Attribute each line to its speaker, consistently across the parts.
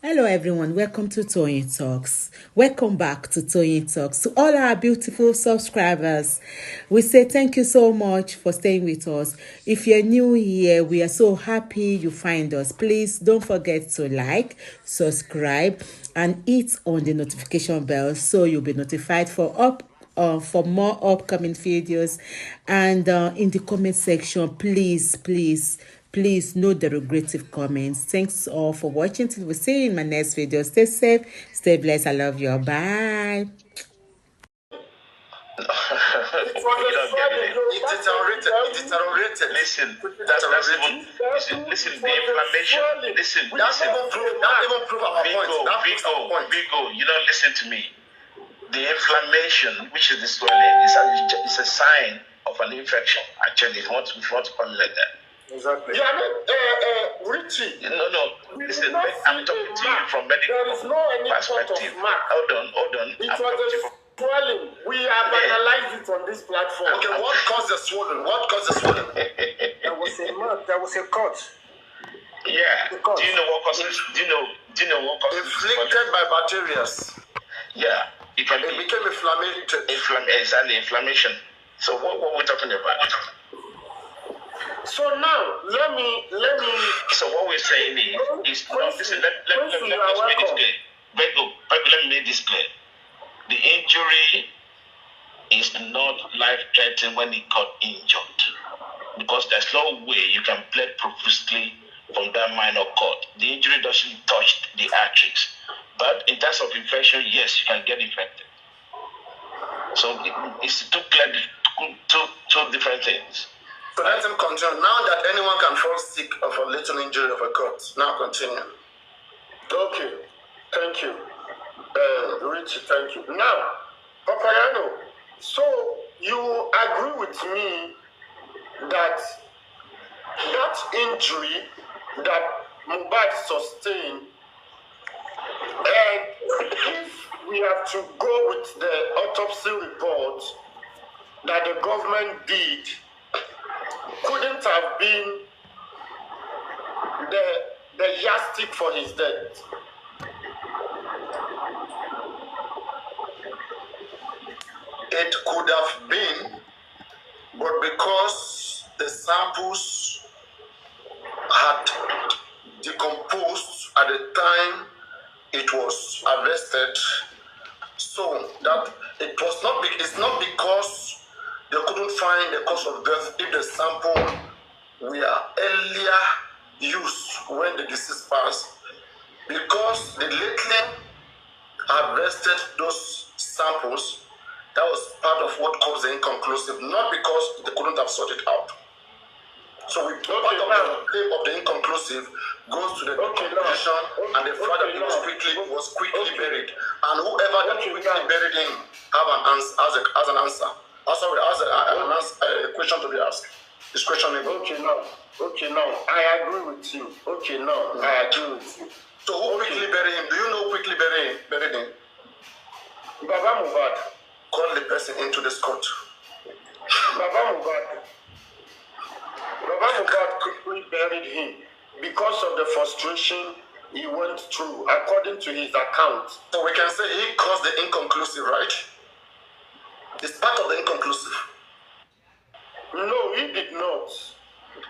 Speaker 1: Hello everyone, welcome to Toyeen Talks. Welcome back to Toyeen Talks. To all our beautiful subscribers, we say thank you so much for staying with us. If you're new here, we are so happy you find us. Please don't forget to like, subscribe, and hit on the notification bell so you'll be notified for more upcoming videos. And in the comment section, please no derogatory comments. Thanks all for watching. Till we see you in my next video. Stay safe, stay blessed. I love you. Bye.
Speaker 2: It deteriorated. Listen, that's even listen. The inflammation. Listen. That even prove our point. Vigo, you don't listen to me. The inflammation, which is the swelling, is a sign of an infection. Actually, if you want to call it like that. Exactly. Yeah, Richie. No. Listen, I'm talking to you from medical perspective. Hold on. It was a swelling. We have analyzed it on this platform. Okay, what caused the swelling? There was a cut. Yeah. Do you know what causes? Do you know what causes? Inflicted by bacteria. Yeah. It became inflammation. So what we're talking about? So now let me. So what we're saying is listen. Let me make this clear. Let me make this clear. The injury is not life-threatening when it got injured, because there's no way you can bleed profusely from that minor cut. The injury doesn't touch the arteries, but in terms of infection, yes, you can get infected. So it's two different things. So let him continue. Now that anyone can fall sick of a little injury of a cut. Now continue. Okay. Thank you. Richie, thank you. Now, Papariano, so you agree with me that injury that Mohbad sustained, and if we have to go with the autopsy report that the government did, couldn't have been the yardstick for his death. It could have been, but because the samples had decomposed at the time it was harvested, so that it's not because they couldn't find the cause of death if the sample were earlier used when the disease passed, because they lately harvested those samples. That was part of what caused the inconclusive, not because they couldn't have sorted out. So part of the claim of the inconclusive goes to the decomposition and the fact that it was quickly buried. And whoever that quickly buried him have an answer, has an answer. A question to be asked. It's questionable. Okay, now. I agree with you. I agree with you. So who quickly buried him? Do you know who quickly buried him? Baba Mohbad. Call the person into this court. Baba Mohbad quickly buried him because of the frustration he went through, according to his account. So we can say he caused the inconclusive, right? It's part of the inconclusive. No, he did not.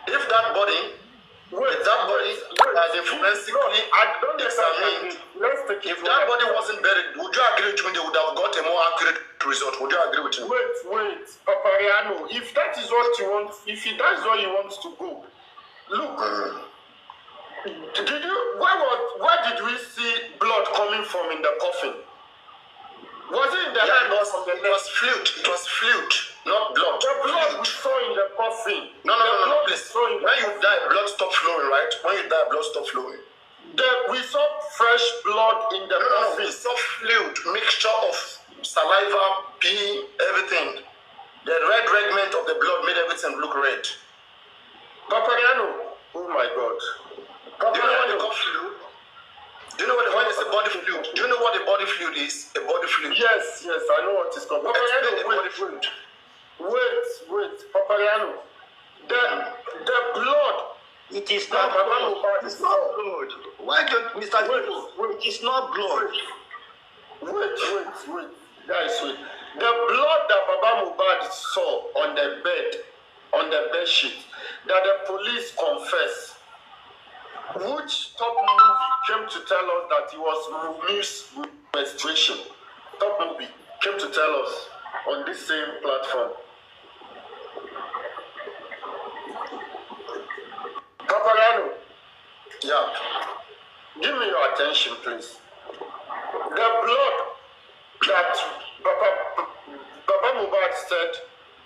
Speaker 2: If that body has been forensically examined, if that body wasn't buried, would you agree with me they would have got a more accurate result? Would you agree with me? Wait, Papariano, if that is what you want, that is what you want to go, look, where did we see blood coming from in the coffin? Was it in the hand or from the neck? It was fluid, not blood. The blood we saw in the coffin. No, please. When you die, blood stopped flowing, right? When you die, blood stopped flowing. We saw fresh blood in the coffin. We saw fluid, mixture of saliva, pee, everything. The red regiment of the blood made everything look red. Papariano, oh my God. Do you know what the coffin fluid? Do you know what is a body fluid? Do you know what a body fluid is? A body fluid. Yes, I know what it's called. Papariano, wait, Papariano. The blood. It is not blood. It's not blood. Why don't Mr. Wait. it's not blood. Wait. Guys, wait. The blood that Baba Mohbad saw on the bed sheet, that the police confess, which top movie came to tell us that it was Mumi's menstruation? Top movie came to tell us on this same platform. Papariano. Yeah. Give me your attention, please. The blood that Baba Mohbad said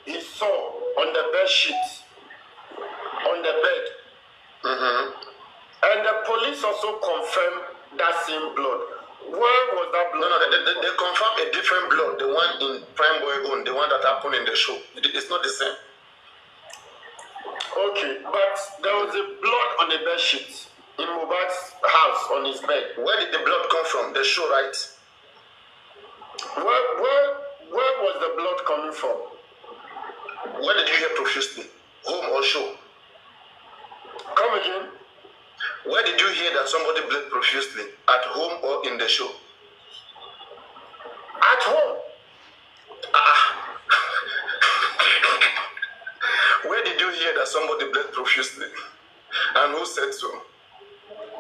Speaker 2: he saw on the bed sheet, on the bed. Mm-hmm. And the police also confirmed that same blood. Where was that blood? No, they confirmed a different blood, the one in Prime Boy own, the one that happened in the show. It's not the same. Okay, but there was a blood on the bed sheet in Mohbad's house on his bed. Where did the blood come from? The show, right? Where was the blood coming from? Where did you hear profusely? Home or show? Come again. Where did you hear that somebody bled profusely? At home or in the show? At home. Where did you hear that somebody bled profusely? And who said so?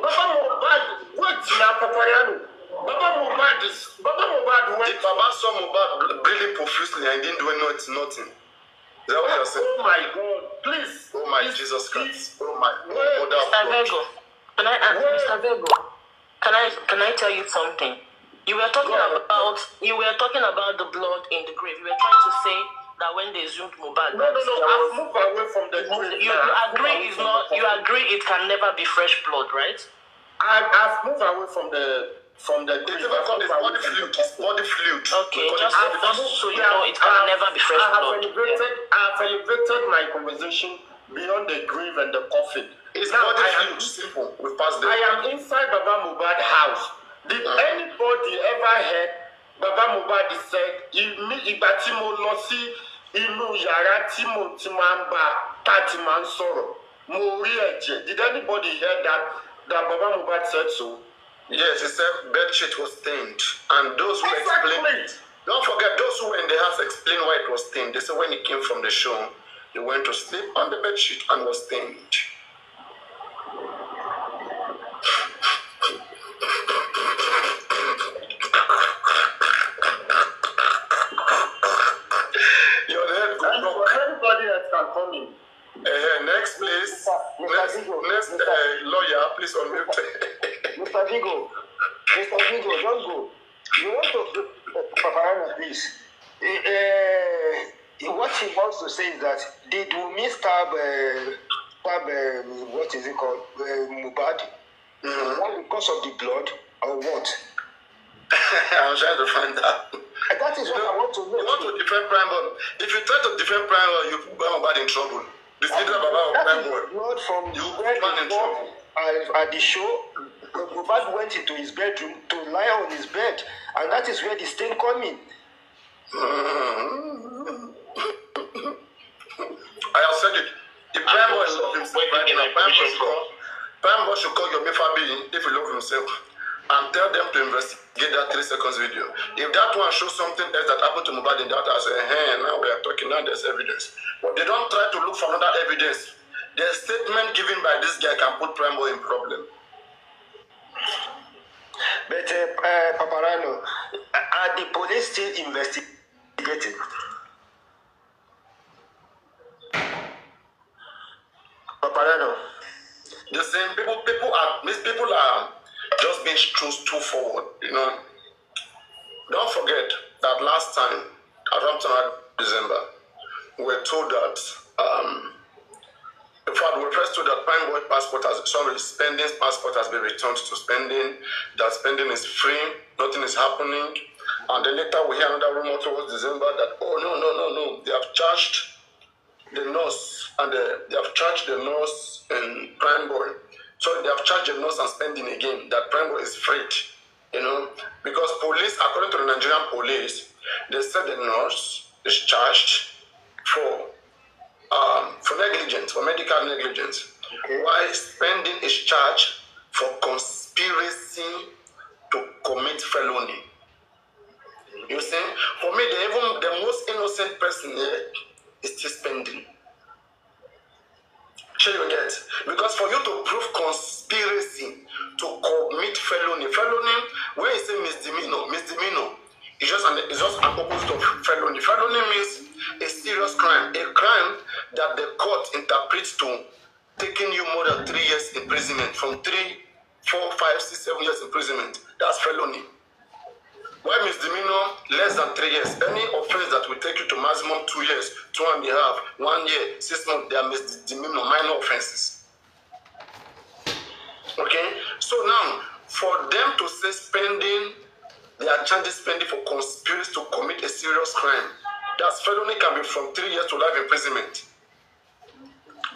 Speaker 2: Baba Mohbad, wait now, Papariano. Baba Mohbad went. If Baba saw Mohbad bleeding profusely and didn't do nothing. Is that what you're saying? Oh my God, please. Oh my Jesus Christ. Oh my God.
Speaker 3: Mr. Vego, Mr. Vego, can I tell you something? You were talking about the blood in the grave. You were trying to say that when they zoomed Mohbad.
Speaker 2: No. I've moved away from the grave.
Speaker 3: You agree it can never be fresh blood, right?
Speaker 2: I've moved away from the grave. It's body fluid.
Speaker 3: Okay, just so you know, it can never be fresh blood.
Speaker 2: I've elevated my conversation beyond the grave and the coffin. It's now body fluid. Simple. We passed there. I am inside Baba Mohbad house. Did anybody ever heard Baba Mohbad said, ìgbà tí mo lọ sí inú yàrá tí mo ti máa ń bá tàti máa ń sọ̀rọ̀, mo rí ẹ̀jẹ̀? Did anybody hear that Baba Mohbad said so? Yes, he said bed sheet was stained, and those who explained, don't forget, those who were in the house explained why it was stained. They said when he came from the show, he went to sleep on the bed sheet and was stained. Next, please. Next lawyer, please unmute.
Speaker 4: Mr. Vigo, don't go. You want to Papariano, please. What he wants to say is that did Wunmi stab what is it called, Mohbad? Mm-hmm. Because of the blood or what?
Speaker 2: I'm trying to find out.
Speaker 4: That is what I want to know.
Speaker 2: You want to defend Prime Boy. If you try to defend Prime Boy, you put Mohbad in trouble. The leader of Prime Boy.
Speaker 4: Blood from
Speaker 2: you put man in trouble.
Speaker 4: At the show, Mohbad went into his bedroom to lie on his bed, and that is where the stain come in.
Speaker 2: I have said it. If Prime Boy loves himself, Prime Boy should call your family if he loves himself and tell them to investigate that 3 seconds video. If that one shows something else that happened to Mohbad in that, I say, hey, now we are talking, now there's evidence. But they don't try to look for another evidence. The statement given by this guy can put Prime Boy in problem.
Speaker 4: But Papariano, are the police still investigating? Papariano.
Speaker 2: The same people are just being too forward, you know. Don't forget that last time, around December, we were told that, in fact, we were first told that Prime Boy Spending's passport has been returned to Spending, that Spending is free, nothing is happening. And then later we hear another rumor towards December that, oh, no, they have charged the nurse, and they have charged the nurse in Prime Boy. So they have charged the nurse and Spending again, that Prime Boy is freed, you know, because police, according to the Nigerian police, they said the nurse is charged for negligence, for medical negligence, while Spending is charged for conspiracy to commit felony. You see, for me, the most innocent person here is still spending. Sure you get? Because for you to prove conspiracy to commit felony, when you say misdemeanor, it's just an opposite of felony. Felony means a serious crime, a crime that the court interprets to taking you more than 3 years imprisonment, from 3, 4, 5, 6, 7 years imprisonment. That's felony. Why misdemeanor less than 3 years? Any offense that will take you to maximum 2 years, 2.5, 1 year, 6 months, they are misdemeanor, minor offenses. Okay? So now, for them to say spending, they are charging spending for conspiracy to commit a serious crime. That's felony can be from 3 years to life imprisonment.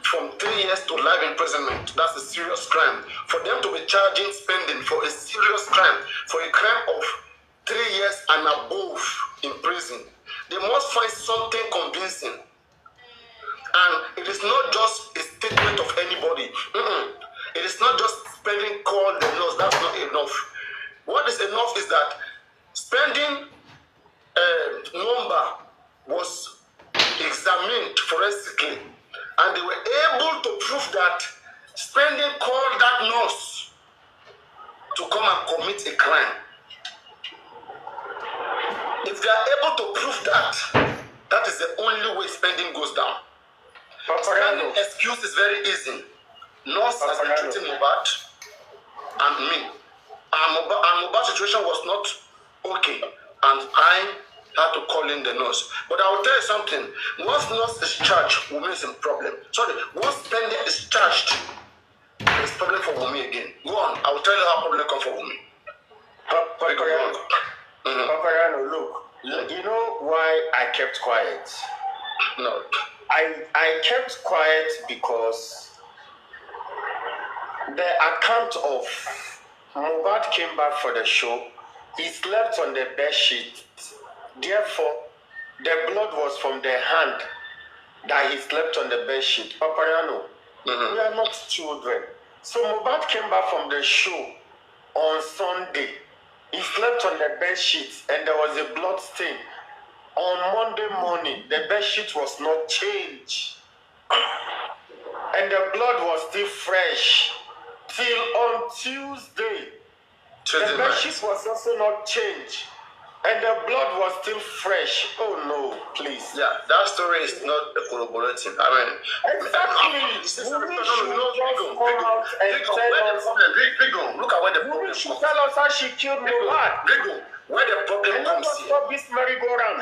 Speaker 2: From 3 years to life imprisonment. That's a serious crime. For them to be charging spending for a serious crime, for a crime of 3 years and above in prison, they must find something convincing. And it is not just a statement of anybody. It is not just spending call the laws. That's not enough. What is enough is that spending number was examined forensically, and they were able to prove that spending called that nurse to come and commit a crime. If they are able to prove that, that is the only way spending goes down. Spending excuse is very easy. Nurse has been treating Mohbad and me. And Mohbad's situation was not okay. And I had to call in the nurse. But I will tell you something. Once nurse is charged, woman is in problem. Sorry, once spending is charged, there's problem for woman again. Go on. I will tell you how problem come for woman.
Speaker 4: Papariano, look, you know why I kept quiet?
Speaker 2: No.
Speaker 4: I kept quiet because the account of Mohbad came back for the show. He slept on the bed sheet. Therefore, the blood was from the hand that he slept on the bed sheet. Papariano, we are not children. So Mohbad came back from the show on Sunday. He slept on the bed sheet and there was a blood stain. On Monday morning, the bed sheet was not changed. And the blood was still fresh. Till on Tuesday, the bed sheet was also not changed. And the blood was still fresh. Oh no, please.
Speaker 2: Yeah, that story is not corroborating. I mean,
Speaker 4: exactly.
Speaker 2: Look at where the problem
Speaker 4: she tell us how she killed Mohbad.
Speaker 2: Where the problem comes here.
Speaker 4: Stop this merry-go-round.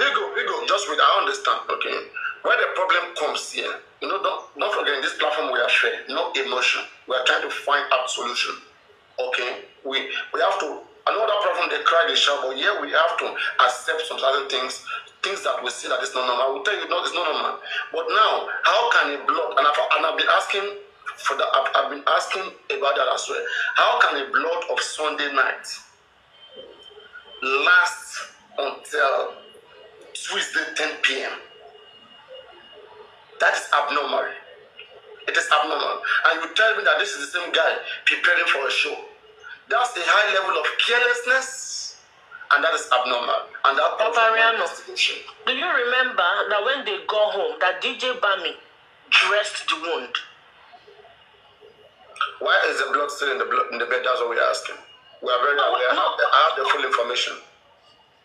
Speaker 2: Just wait, I understand, okay? Where the problem comes here, don't forget, in this platform we are sharing, no emotion. We are trying to find out solution, okay? We have to. Another problem, they cry, they shout, but here we have to accept some certain things that we see that is not normal. I will tell you, no, it's not normal. But now, how can a blood, and I've been asking for that, I've been asking about that as well. How can a blood of Sunday night last until Tuesday 10 p.m.? That is abnormal. It is abnormal. And you tell me that this is the same guy preparing for a show. That's a high level of carelessness, and that is abnormal. And that
Speaker 3: Papariano, do you remember that when they got home, that DJ Bami dressed the wound?
Speaker 2: Why is the blood still in the bed? That's what we're asking. We are very aware. I have the full information.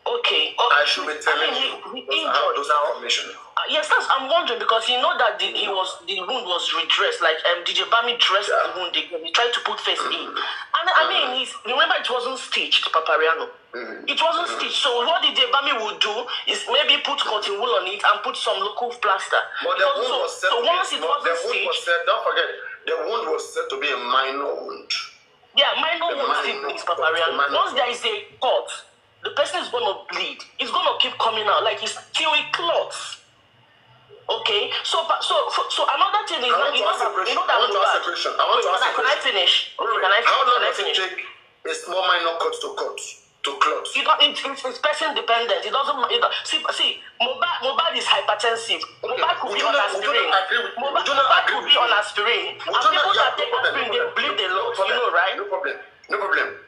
Speaker 3: Okay.
Speaker 2: I should be telling you because I have those information.
Speaker 3: Yes, I'm wondering because you know that the wound was redressed. Like DJ Bami dressed the wound again. He tried to put face in, and I mean, remember it wasn't stitched, Papariano. It wasn't stitched. So what DJ Bami would do is maybe put cotton wool on it and put some local plaster.
Speaker 2: But the wound was said.
Speaker 3: So once it wasn't stitched,
Speaker 2: don't forget, the wound was said to be a minor wound.
Speaker 3: Yeah, minor wound still bleeds, Papariano. Once there is a cut, the person is going to bleed. It's going to keep coming out like it's still a clot. Okay, so another thing is
Speaker 2: I want to ask a question.
Speaker 3: Can I finish? Okay,
Speaker 2: How long does it take a small minor cut to clot?
Speaker 3: It's person dependent. It doesn't. See, Mohbad is hypertensive. Mohbad could be on aspirin. Mohbad could be on aspirin. And people that take aspirin, they bleed a lot. You know, right?
Speaker 2: No problem.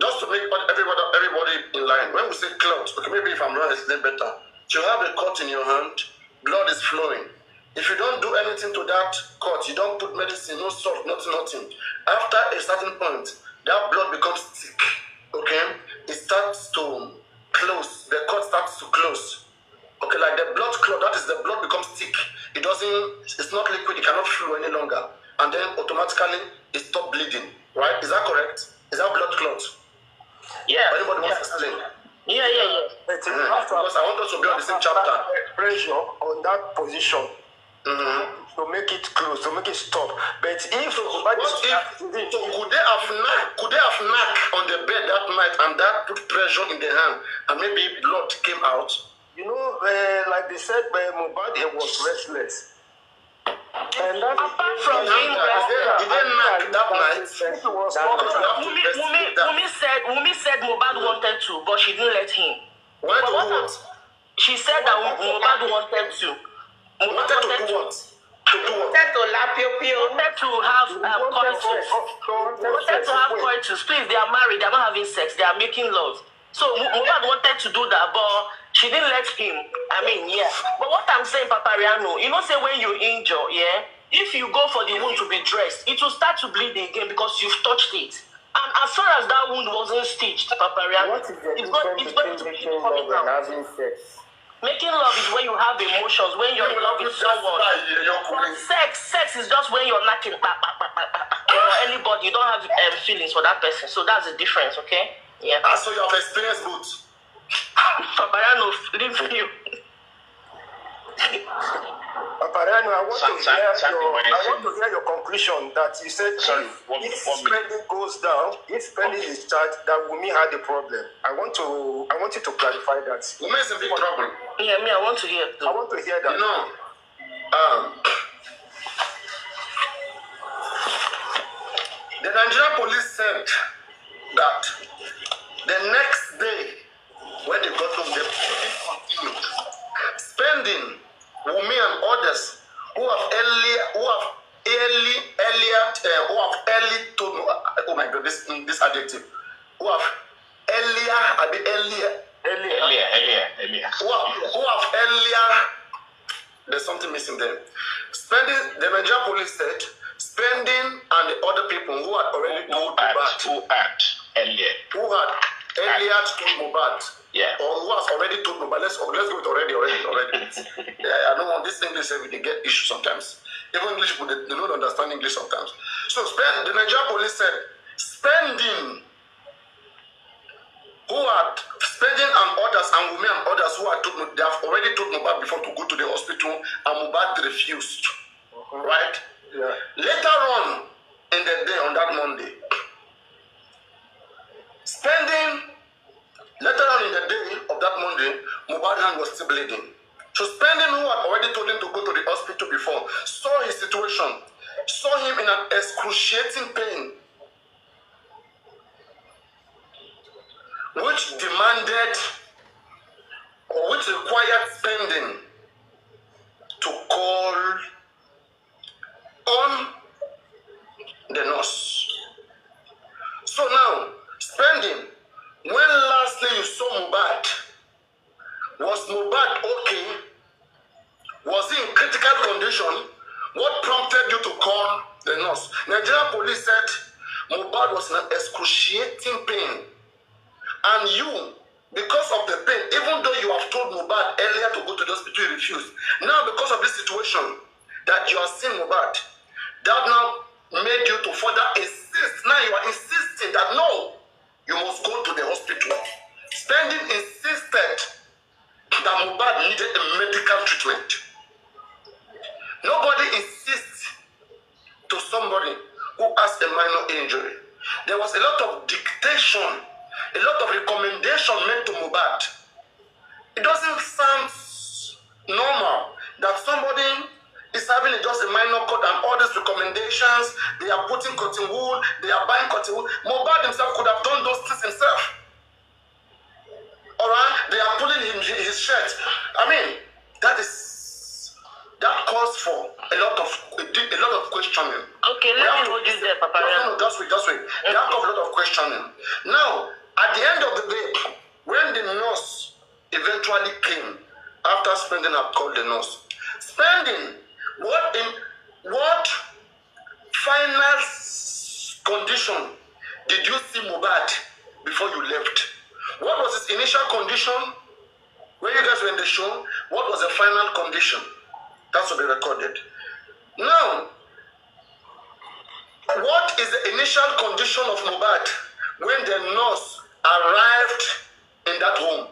Speaker 2: Just to make everybody
Speaker 4: everybody in line. When we say clot, okay, maybe if I'm wrong, explain better. You have a cut in your hand, blood is flowing. If you don't do anything to that cut, you don't put medicine, no salt, nothing. After a certain point, that blood becomes thick, okay? It starts to close, the cut starts to close. Okay, like the blood clot, that is the blood becomes thick. It's not liquid, it cannot flow any longer. And then automatically, it stops bleeding, right? Is that correct? Is that blood clot?
Speaker 3: Yeah.
Speaker 4: Anybody wants to explain?
Speaker 3: Yeah.
Speaker 4: Because I want us to be on the same chapter.
Speaker 5: Pressure on that position to make it close, to make it stop. But if
Speaker 4: could they have knocked on the bed that night and that put pressure in the hand and maybe blood came out?
Speaker 5: You know, like they said, Mohbad was restless. And that
Speaker 3: apart from being restless,
Speaker 4: he didn't knock that night.
Speaker 3: Wumi said Mohbad wanted to, but she didn't let him. She said that Mohbad wanted to.
Speaker 4: Wanted to do what?
Speaker 3: Wanted to have coitus. Please, they are married. They are not having sex. They are making love. So Mohbad wanted to do that, but she didn't let him. I mean, yeah. But what I'm saying, Papariano, you know, say when you injure, yeah, if you go for the wound to be dressed, it will start to bleed again because you've touched it. And as far as that wound wasn't stitched, Papariano, it's going to be coming out.
Speaker 5: having sex?
Speaker 3: Making love is when you have emotions, when you're in love with someone. Sex is just when you're knocking or anybody, you don't have feelings for that person. So that's the difference, okay? Yeah.
Speaker 4: So you have experienced both.
Speaker 3: Papariano, leave you.
Speaker 5: Papariano, I want to hear your conclusion that you said if spending goes down, if spending is charged, that Wumi had a problem. I want you to clarify that.
Speaker 4: Wumi is in big trouble.
Speaker 3: Yeah, me, I want to hear too.
Speaker 5: I want to hear that.
Speaker 4: You know, the Nigerian police said that the next day, when they got home, they continued spending Wumi and others who have early told me, oh my God, this adjective, who have earlier, there's something missing there. Spending, the Nigerian police said, spending and the other people who had already told Mohbad, who had earlier told Mohbad,
Speaker 2: Yeah.
Speaker 4: or who has already told Mohbad, let's go with already. Yeah, I don't want this English, they get issues sometimes. Even English people, they don't understand English sometimes. So the Nigerian police said, spending and others, and Wumi and others who had told, they have already told Mohbad before to go to the hospital, and Mohbad refused. Right?
Speaker 5: Yeah.
Speaker 4: Later on in the day, on that Monday, later on in the day of that Monday, Mohbad's hand was still bleeding. So Spending, who had already told him to go to the hospital before, saw his situation, saw him in an excruciating pain, which demanded or which required Spending to call on the nurse. So now, Spending, when lastly you saw Mohbad, was Mohbad okay? Was he in critical condition? What prompted you to call the nurse? Nigerian police said Mohbad was in an excruciating pain. And you, because of the pain, even though you have told Mohbad earlier to go to the hospital, you refused. Now, because of this situation that you are seeing Mohbad, that now made you to further insist. Now you are insisting that no, you must go to the hospital. Spending insisted that Mohbad needed a medical treatment. Nobody insists to somebody who has a minor injury. There was a lot of dictation, a lot of recommendation made to Mohbad. It doesn't sound normal that somebody is having just a minor cut and all these recommendations, they are putting cotton wool, they are buying cotton wool. Mohbad himself could have done those things himself. Alright? They are pulling his shirt. I mean, that calls for a lot of questioning.
Speaker 3: Okay, let me hold you there, Papariano.
Speaker 4: No, just wait. That calls a lot of questioning. Now, at the end of the day, Spending had called the nurse. Spending, what final condition did you see Mohbad before you left? What was his initial condition? When you guys were in the show, what was the final condition? That's what they recorded. Now, what is the initial condition of Mohbad when the nurse arrived in that home?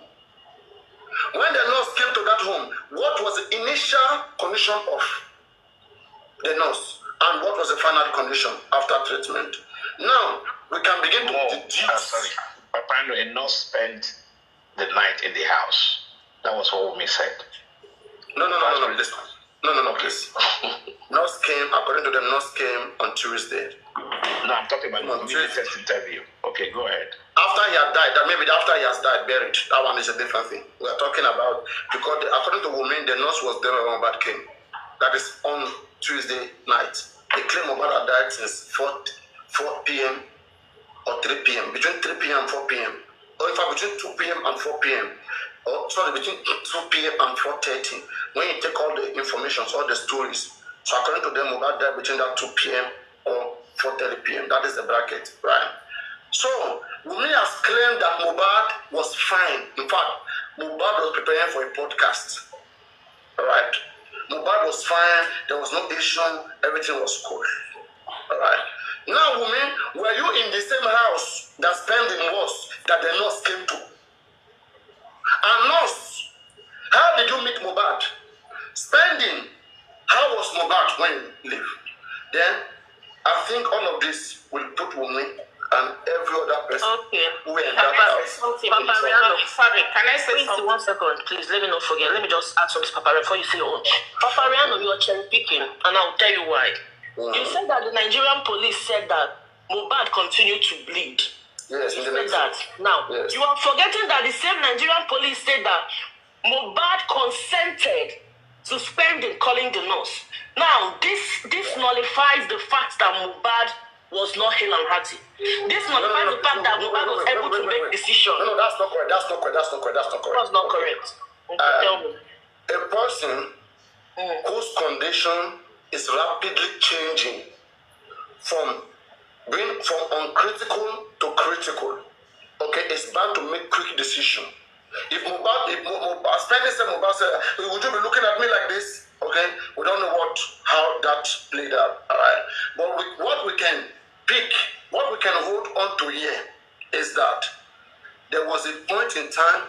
Speaker 4: When the nurse came to that home, what was the initial condition of the nurse? And what was the final condition after treatment? Now, we can begin to deduce.
Speaker 2: Sorry. Papariano, a nurse spent the night in the house. That was what Wumi said.
Speaker 4: No, please. No, please. Nurse came, according to them, nurse came on Tuesday.
Speaker 2: No, I'm talking about the first interview. Okay, go ahead.
Speaker 4: After he had died, maybe after he has died, buried. That one is a different thing. We are talking about, because according to Wumi, the nurse was there when Mohbad came. That is on Tuesday night. They claim Mohbad had died since 4 p.m. or 3 p.m. Between 3 p.m. and 4 p.m. Or in fact, between 2 p.m. and 4 p.m. Between 2 p.m. and 4:30. When you take all the information, all the stories. So according to them, Mohbad died between that 2 p.m. or 4:30 p.m. That is the bracket, right? So Wumi has claimed that Mohbad was fine. In fact, Mohbad was preparing for a podcast. All right. Mohbad was fine. There was no issue. Everything was cool. All right. Now, Wumi, were you in the same house that Spending was, that the nurse came to? And nurse, how did you meet Mohbad? Spending, how was Mohbad when you live? Then, I think all of this will put Wumi and every other person who were in that house.
Speaker 3: Papariano, sorry, can I say something? 1 second, please, let me not forget. Let me just add something to Papariano before you say your own. Papariano, you are cherry picking, and I'll tell you why. You said that the Nigerian police said that Mohbad continued to bleed.
Speaker 4: Yes,
Speaker 3: you said that. Now, yes. You are forgetting that the same Nigerian police said that Mohbad consented to Spending calling the nurse. Now, this nullifies the fact that Mohbad was not hale and hearty. This nullifies the fact that Mohbad was able to make decisions.
Speaker 4: No, that's not correct. That's not correct.
Speaker 3: That's not correct. Tell me.
Speaker 4: A person whose condition is rapidly changing from uncritical to critical, okay, it's bound to make quick decision. If Mohbad, Spending said, Mohbad said, would you be looking at me like this? Okay, we don't know how that played out, all right? But what we can pick, what we can hold on to here is that there was a point in time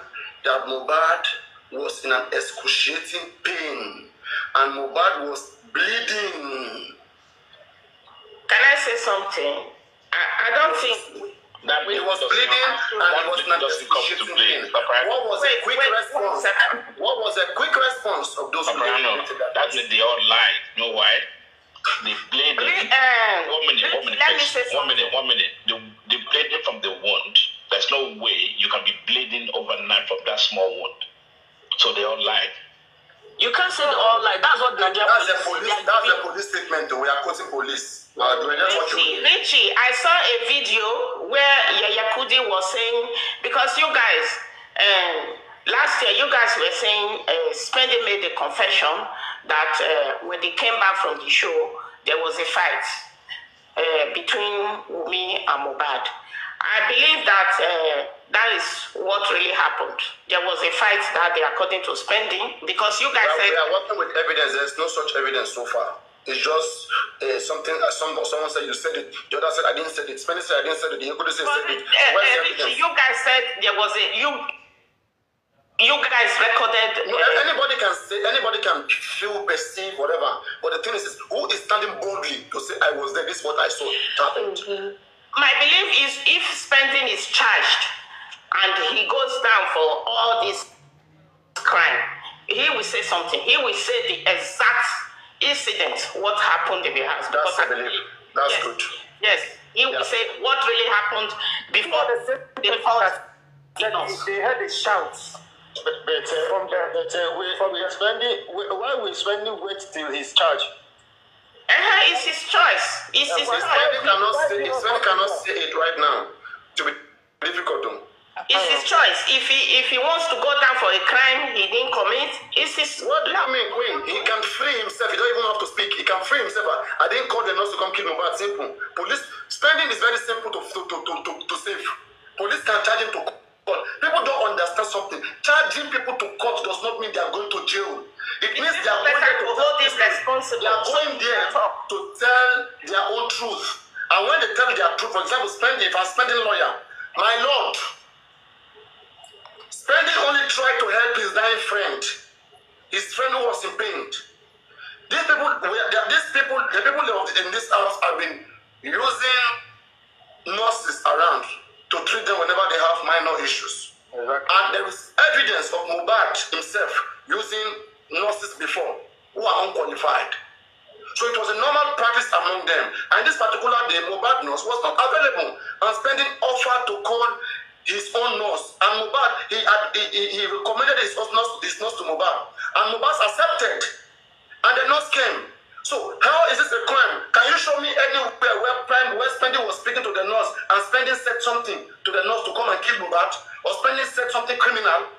Speaker 4: that Mohbad was in an excruciating pain and Mohbad was bleeding.
Speaker 3: Can I say something? I don't think
Speaker 2: that
Speaker 4: he was bleeding and he was not excruciating pain. What was a quick response? What was a quick response of those who
Speaker 2: that means they all lied. You know why? They bleeding. One minute. They bleeding from the wound. There's no way you can be bleeding overnight from that small wound. So they all lied.
Speaker 3: You can't say they all lied. That's what Nigeria.
Speaker 4: That's the police statement. We are quoting police.
Speaker 3: Richie, I saw a video where Yaya Kudi was saying, because you guys, last year you guys were saying Spending made a confession that when they came back from the show, there was a fight between Wumi and Mohbad. I believe that that is what really happened. There was a fight that day according to Spending, because you guys said...
Speaker 4: We are working with evidence. There's no such evidence so far. It's just something someone said you said it. The other said I didn't say it. Spending said I didn't say it. You could say it.
Speaker 3: You guys said there was a you guys recorded.
Speaker 4: No, anybody can say, anybody can feel, perceive, whatever. But the thing is who is standing boldly to say I was there? This is what I saw. It happened.
Speaker 3: My belief is if Spending is charged and he goes down for all this crime, he will say something. He will say the exact incident, what happened in the house.
Speaker 4: That's I believe. That's
Speaker 3: yes,
Speaker 4: good.
Speaker 3: Yes, he will say what really happened before they fought.
Speaker 5: They had a shout. Why will Spending wait till his charge?
Speaker 3: It's his choice. It's his choice.
Speaker 4: Spending cannot say it right now. To be difficult though.
Speaker 3: It's his choice. If he wants to go down for a crime he didn't commit, it's his.
Speaker 4: What do you mean, Queen? He can free himself. He don't even have to speak. He can free himself. I didn't call the nurse to come kill Mohbad. Simple. Police spending is very simple to save. Police can charge him to court. People don't understand something. Charging people to court does not mean they are going to jail. It means they are going there to
Speaker 3: hold this responsible.
Speaker 4: They are going there to tell their own truth. And when they tell their truth, for example, if I'm spending lawyer, my lord, Spendi only tried to help his dying friend. His friend who was in pain. The people in this house have been using nurses around to treat them whenever they have minor issues. Exactly. And there is evidence of Mohbad himself using nurses before who are unqualified. So it was a normal practice among them. And this particular day, Mohbad nurse was not available. And Spendi offered to call his own nurse. And Mohbad, he recommended his nurse to Mohbad. And Mohbad accepted. And the nurse came. So how is this a crime? Can you show me anywhere where Spendi was speaking to the nurse and Spendi said something to the nurse to come and kill Mohbad? Or Spendi said something criminal?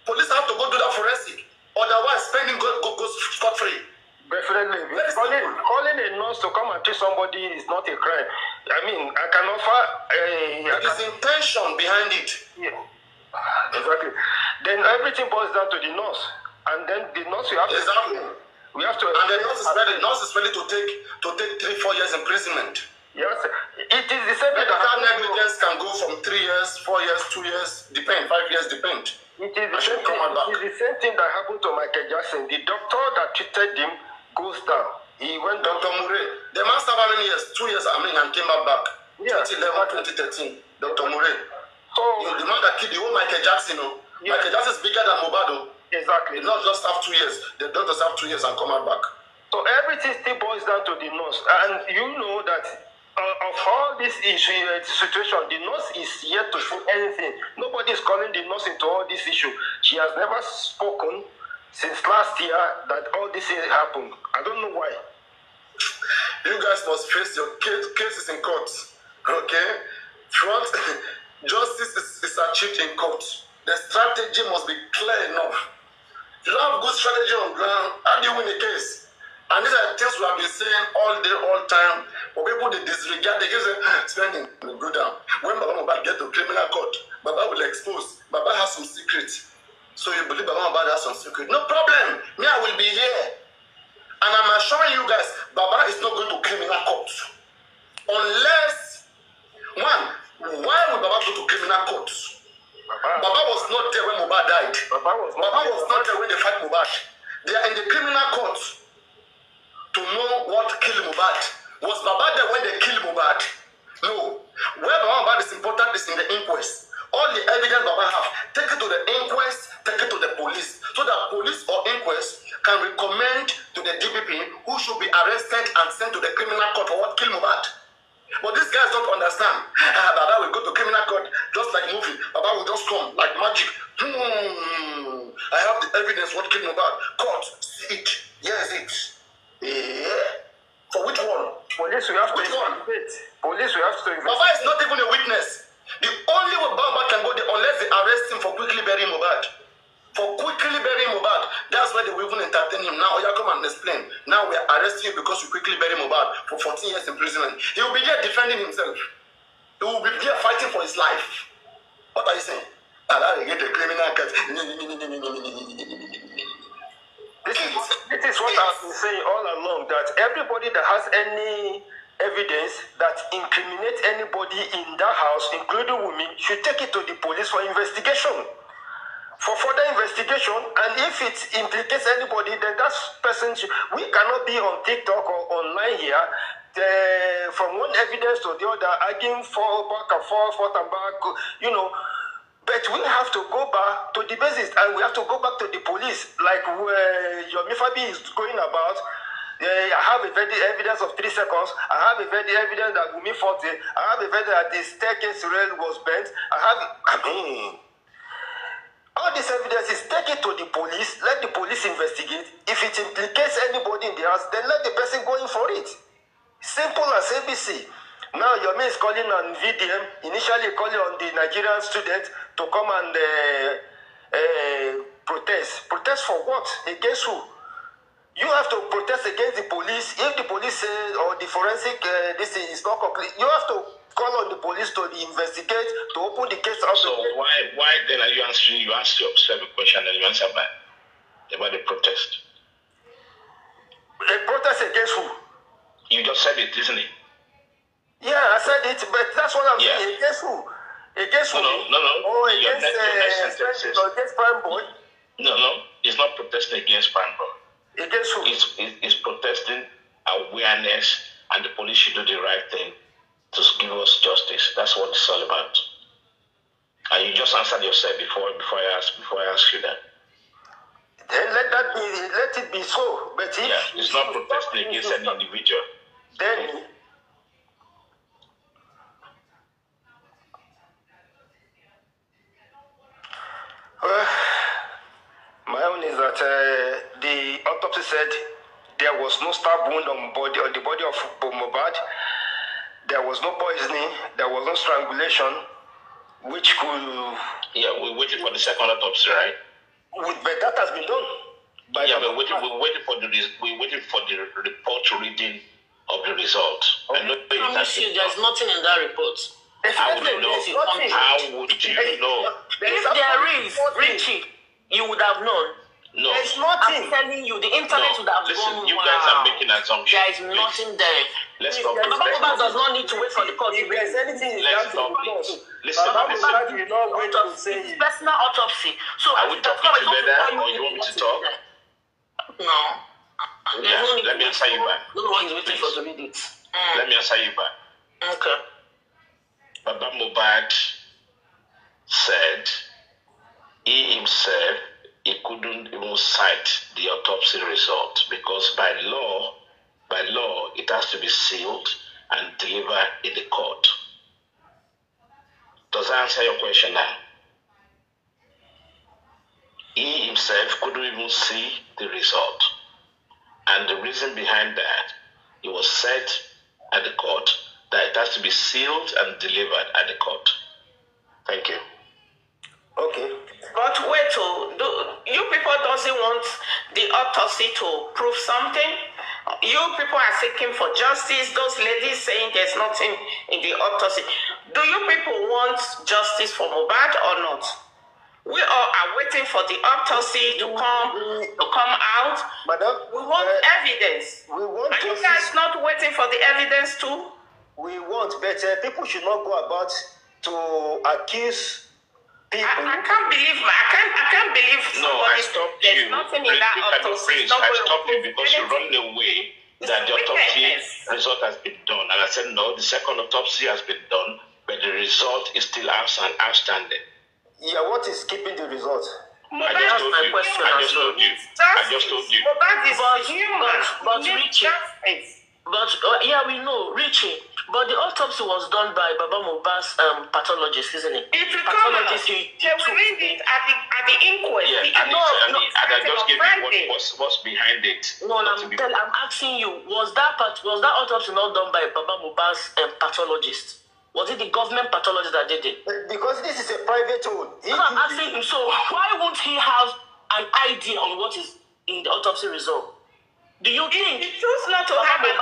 Speaker 4: Police have to go do that forensic. Otherwise, Spendi goes scot-free.
Speaker 5: Definitely. Calling a nurse to come and kill somebody is not a crime. I mean, I can offer
Speaker 4: It is intention behind it.
Speaker 5: Yeah. Exactly. Then everything boils down to the nurse. And then the nurse
Speaker 4: Exactly.
Speaker 5: We have to.
Speaker 4: And the nurse is ready to take 3-4 years imprisonment.
Speaker 5: Yes, it is the same thing.
Speaker 4: Medical negligence can go from 3 years, 4 years, 2 years, depend, 5 years, depend.
Speaker 5: It is the same thing that happened to Michael Jackson. The doctor that treated him goes down. He went.
Speaker 4: Dr. Murray, the man served how many years? 2 years, and came back.
Speaker 5: Yeah.
Speaker 4: 2011, 2013. Dr. Murray.
Speaker 5: So
Speaker 4: the man that killed the whole Michael Jackson, yeah. Michael Jackson is bigger than Mohbad.
Speaker 5: Exactly.
Speaker 4: It's not just have 2 years. The doctors have 2 years and come back.
Speaker 5: So everything still boils down to the nurse. And you know that of all this situation, the nurse is yet to say anything. Nobody is calling the nurse into all this issue. She has never spoken since last year that all this happened. I don't know why.
Speaker 4: You guys must face your cases in court. Okay? Justice is achieved in court. The strategy must be clear enough. If you don't have good strategy on ground, how do you win a case? And these are things we have been saying all day, all time. For people, they disregard, they give them spending, they go down. When Baba Mohbad get to criminal court, Baba will expose. Baba has some secrets. So you believe Baba Mohbad has some secret. No problem. Me, I will be here. And I'm assuring you guys, Baba is not going to criminal court. Unless, why will Baba go to criminal court? Baba was not there when Mohbad died. Baba was not there when they fight Mohbad. They are in the criminal court to know what killed Mohbad. Was Baba there when they killed Mohbad? No. Where Baba Mohbad is important is in the inquest. All the evidence Baba have, take it to the inquest, take it to the police. So that police or inquest can recommend to the DPP who should be arrested and sent to the criminal court for what killed Mohbad. But these guys don't understand. Baba will go to criminal court just like movie. Baba will just come like magic. I have the evidence what killed Mohbad. Court, see it. Yes, it. Yeah. For which one?
Speaker 5: Police, we have to investigate. Police, we have to investigate.
Speaker 4: Baba is not even a witness. The only way Baba can go there unless they arrest him for quickly burying Mohbad. For quickly burying Mohbad. That's why they will even entertain him. Now, you come and explain. Now we are arresting you because you quickly bury Mohbad for 14 years imprisonment. He will be there defending himself. He will be there fighting for his life. What are you saying? I get the criminal case.
Speaker 5: This is what I've been saying all along, that everybody that has any evidence that incriminates anybody in that house, including women, should take it to the police for investigation. For further investigation, and if it implicates anybody, then that person we cannot be on TikTok or online here from one evidence to the other, arguing back and forth and back, you know. But we have to go back to the basis, and we have to go back to the police, like your Mifabi is going about. I have a very evidence of 3 seconds. I have a very evidence that Wumi fought it. I have a very that the staircase rail was bent. All this evidence is take it to the police. Let the police investigate. If it implicates anybody in the house, then let the person go in for it. Simple as ABC. Now, Yomi is calling on VDM, initially calling on the Nigerian student to come and protest. Protest for what? Against who? You have to protest against the police. If the police say, or the forensic, this is not complete, you have to call on the police to investigate, to open the case.
Speaker 2: So why then are you answering? You ask yourself a question and you answer back about the protest.
Speaker 5: A protest against who?
Speaker 2: You just said it, isn't it?
Speaker 5: Yeah, I said it, but that's what I'm saying. Against who? Against who?
Speaker 2: No.
Speaker 5: Or against Prime Boy?
Speaker 2: No. It's not protesting against Prime Boy.
Speaker 5: Against who?
Speaker 2: It's protesting awareness, and the police should do the right thing to give us justice. That's what it's all about. And you just answered yourself before I ask you that.
Speaker 5: Then let it be so. But if
Speaker 2: it's not protesting against any individual.
Speaker 5: Then my own is that the autopsy said there was no stab wound on the body of Mohbad. There was no poisoning. There was no strangulation, which could.
Speaker 2: Yeah, we're waiting for the second autopsy, right?
Speaker 5: But that has been done.
Speaker 2: We're waiting for the report reading of the result.
Speaker 3: I promise you, there's nothing in that report.
Speaker 2: How would you know? How would you know?
Speaker 3: If there is, Richie, you would have known.
Speaker 2: No.
Speaker 5: There's nothing.
Speaker 3: I'm telling you, the internet would have gone.
Speaker 2: You guys are making assumptions.
Speaker 3: There is nothing there.
Speaker 2: Let's talk.
Speaker 3: Baba does not need to wait for the court.
Speaker 5: If there's anything in that report,
Speaker 2: listen.
Speaker 5: you know when to say
Speaker 3: it's personal autopsy. So
Speaker 2: are we talking together, or you want me to talk?
Speaker 3: No.
Speaker 2: Yeah. Let me answer you back.
Speaker 3: No one is waiting for to read it.
Speaker 2: Let me answer you back.
Speaker 3: Okay.
Speaker 2: Baba Mohbad said he himself couldn't even cite the autopsy result because by law it has to be sealed and delivered in the court. Does that answer your question now? He himself couldn't even see the result. And the reason behind that, it was said at the court that it has to be sealed and delivered at the court. Thank you.
Speaker 5: Okay.
Speaker 6: But wait, you people doesn't want the autopsy to prove something. You people are seeking for justice. Those ladies saying there's nothing in the autopsy. Do you people want justice for Mohbad or not? We all are waiting for the autopsy to come out.
Speaker 5: Madam,
Speaker 6: we want evidence.
Speaker 5: We want
Speaker 6: Are you guys not waiting for the evidence too?
Speaker 5: We want, but people should not go about to accuse people.
Speaker 6: I can't believe somebody.
Speaker 2: No, I stopped you.
Speaker 6: There's nothing in that autopsy.
Speaker 2: I stopped you because you run away that the autopsy result has been done. And I said, no, the second autopsy has been done, but the result is still outstanding.
Speaker 5: Yeah, what is keeping the result?
Speaker 2: I just told you.
Speaker 6: Mohbad is human.
Speaker 3: But Richie. But yeah, we know, Richie. But the autopsy was done by Baba Mohbad's pathologist, isn't it?
Speaker 6: It will come out. They will read it at the inquest.
Speaker 2: Yeah, I just gave you what's behind it.
Speaker 3: No, I'm asking you, was that autopsy not done by Baba Mohbad's pathologist? Was it the government pathologist that did it?
Speaker 5: Because this is a private one.
Speaker 3: I'm asking him, so why won't he have an idea on what is in the autopsy result? Do you think
Speaker 6: if he choose not to have an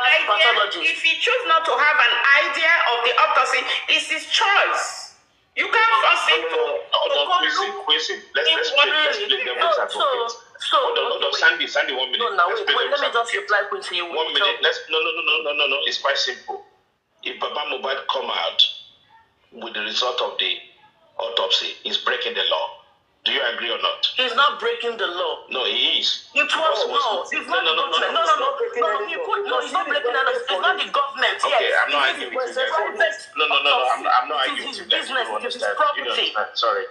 Speaker 6: idea of the autopsy, it's his choice. You can't force him to go look.
Speaker 2: Let's play devil's advocate. Hold on, Sandy, 1 minute.
Speaker 3: No, wait, let me just reply quickly.
Speaker 2: 1 minute. No. It's quite simple. If Baba Mohbad come out with the result of the autopsy, he's breaking the law. Do you agree or not?
Speaker 3: He's not breaking the law.
Speaker 2: No, he is.
Speaker 3: It's not the government. He's not breaking the law. It's not the government.
Speaker 2: Okay, I'm not arguing with you. No, I'm not arguing with you.
Speaker 3: Business, it is his property.
Speaker 2: Sorry.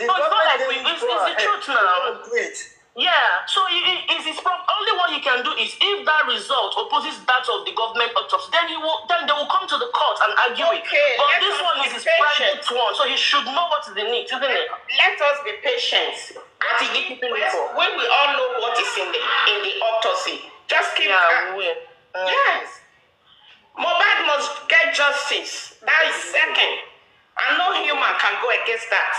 Speaker 3: No, it's not like it's the truth now. Yeah, so it's his problem. Only what he can do is if that result opposes that of the government autopsy, then they will come to the court and argue it. But this one is his private one, so he should know what is in it, isn't it?
Speaker 6: Let us be patient. When we all know what is in the autopsy, just keep calm. Yes. Mohbad must get justice. That is second. And no human can go against that.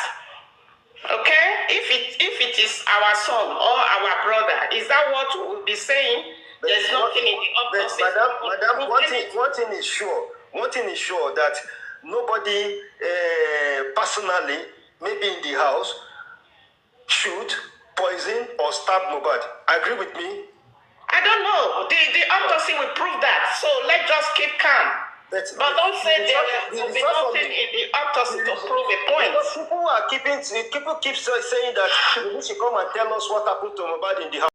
Speaker 6: Okay? If it is our son or our brother, is that what we'll be saying? There's nothing in the autopsy.
Speaker 5: Madam, one thing is sure. One thing is sure that nobody personally, maybe in the house, shoot, poison, or stab Mohbad. Agree with me?
Speaker 6: I don't know. The autopsy will prove that. So let's just keep calm. But don't say there will be nothing in the autopsy to prove a point.
Speaker 5: People keep saying that you should come and tell us what happened to Mohbad in the house.